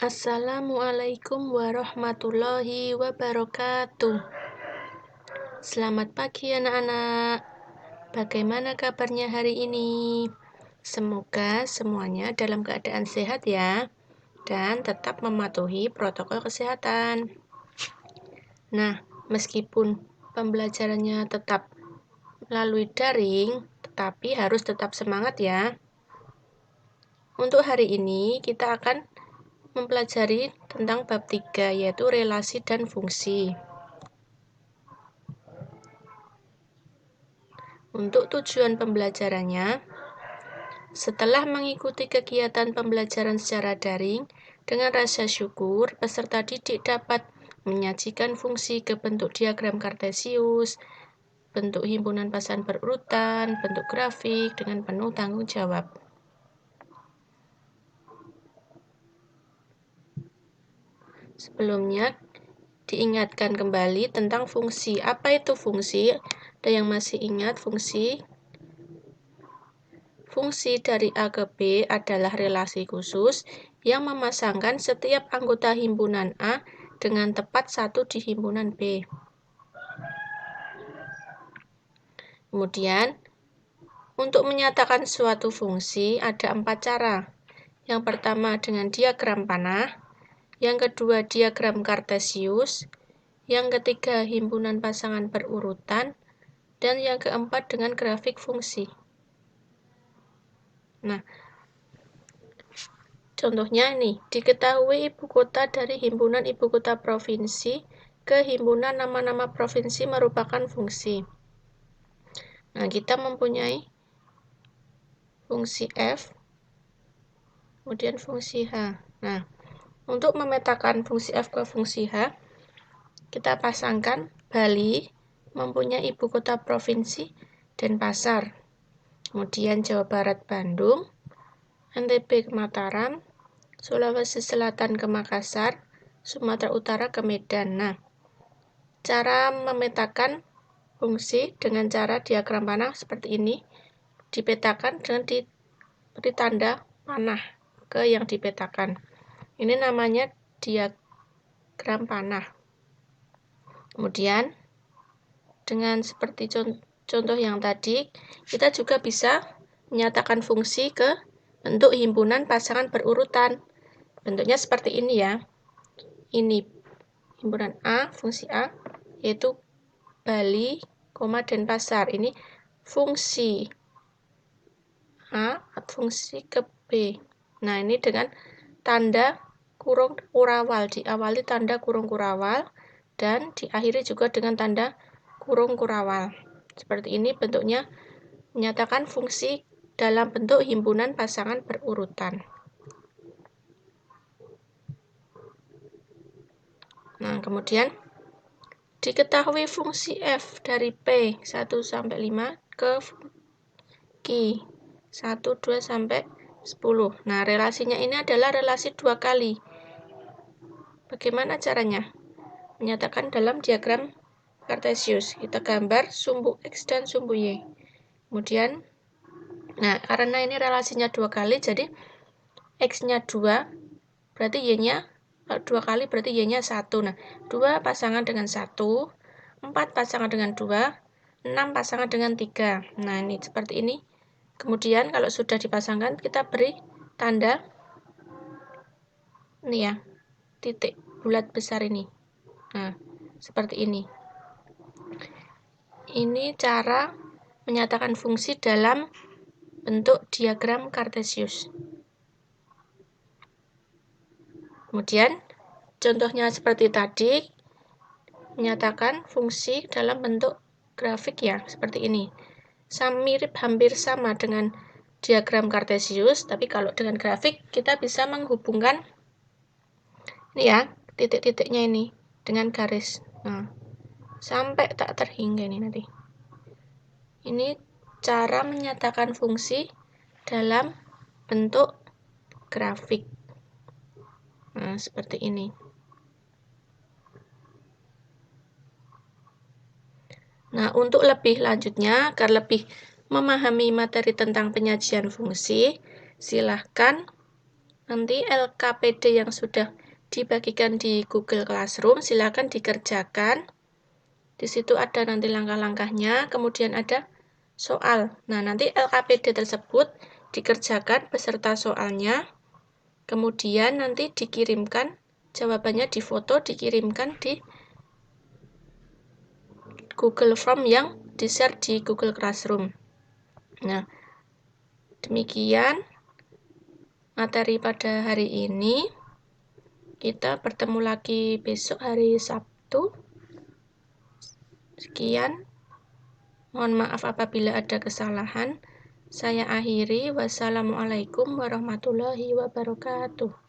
Assalamualaikum warahmatullahi wabarakatuh. Selamat pagi anak-anak. Bagaimana kabarnya hari ini? Semoga semuanya dalam keadaan sehat ya, dan tetap mematuhi protokol kesehatan. Nah, meskipun pembelajarannya tetap melalui daring, tetapi harus tetap semangat ya. Untuk hari ini kita akan mempelajari tentang bab 3, yaitu relasi dan fungsi. Untuk tujuan pembelajarannya, setelah mengikuti kegiatan pembelajaran secara daring, dengan rasa syukur, peserta didik dapat menyajikan fungsi ke bentuk diagram kartesius, bentuk himpunan pasangan berurutan, bentuk grafik dengan penuh tanggung jawab. Sebelumnya, diingatkan kembali tentang fungsi. Apa itu fungsi? Ada yang masih ingat fungsi? Fungsi dari A ke B adalah relasi khusus yang memasangkan setiap anggota himpunan A dengan tepat satu di himpunan B. Kemudian, untuk menyatakan suatu fungsi ada 4 cara. Yang pertama dengan diagram panah, yang kedua diagram kartesius, yang ketiga himpunan pasangan berurutan, dan yang keempat dengan grafik fungsi. Nah, contohnya ini, diketahui ibu kota dari himpunan ibu kota provinsi ke himpunan nama-nama provinsi merupakan fungsi. Nah, kita mempunyai fungsi F, kemudian fungsi H. Nah, untuk memetakan fungsi F ke fungsi H, kita pasangkan Bali mempunyai ibu kota provinsi Denpasar, kemudian Jawa Barat Bandung, NTB ke Mataram, Sulawesi Selatan ke Makassar, Sumatera Utara ke Medan. Nah, cara memetakan fungsi dengan cara diagram panah seperti ini, dipetakan dengan diberi tanda panah ke yang dipetakan. Ini namanya diagram panah. Kemudian, dengan seperti contoh yang tadi, kita juga bisa menyatakan fungsi ke bentuk himpunan pasangan berurutan. Bentuknya seperti ini ya. Ini himpunan A, fungsi A, yaitu Bali, Denpasar. Ini fungsi A, fungsi ke B. Nah, ini dengan tanda kurung kurawal. Diawali tanda kurung kurawal dan diakhiri juga dengan tanda kurung kurawal. Seperti ini bentuknya menyatakan fungsi dalam bentuk himpunan pasangan berurutan. Nah, kemudian diketahui fungsi F dari P 1 sampai 5 ke Q 1, 2 sampai 10. Nah, relasinya ini adalah relasi 2 kali. Bagaimana caranya? Menyatakan dalam diagram kartesius. Kita gambar sumbu X dan sumbu Y. Kemudian, nah, karena ini relasinya 2 kali, jadi X-nya 2, berarti Y-nya 2 kali, berarti Y-nya 1. Nah, 2 pasangan dengan 1, 4 pasangan dengan 2, 6 pasangan dengan 3. Nah, ini seperti ini. Kemudian, kalau sudah dipasangkan, kita beri tanda ini ya, titik bulat besar ini. Nah, seperti ini. Ini cara menyatakan fungsi dalam bentuk diagram kartesius. Kemudian, contohnya seperti tadi, menyatakan fungsi dalam bentuk grafik ya, seperti ini. Mirip hampir sama dengan diagram kartesius, tapi kalau dengan grafik kita bisa menghubungkan ini ya, titik-titiknya ini dengan garis. Nah, sampai tak terhingga ini nanti. Ini cara menyatakan fungsi dalam bentuk grafik. Nah, seperti ini. Nah, untuk lebih lanjutnya, agar lebih memahami materi tentang penyajian fungsi, silahkan Nanti LKPD yang sudah dibagikan di Google Classroom, silakan dikerjakan. Di situ ada nanti langkah-langkahnya, kemudian ada soal. Nah, nanti LKPD tersebut dikerjakan beserta soalnya, kemudian nanti dikirimkan, jawabannya difoto, dikirimkan di Google Form yang di-share di Google Classroom. Nah, demikian materi pada hari ini. Kita bertemu lagi besok hari Sabtu. Sekian. Mohon maaf apabila ada kesalahan. Saya akhiri. Wassalamualaikum warahmatullahi wabarakatuh.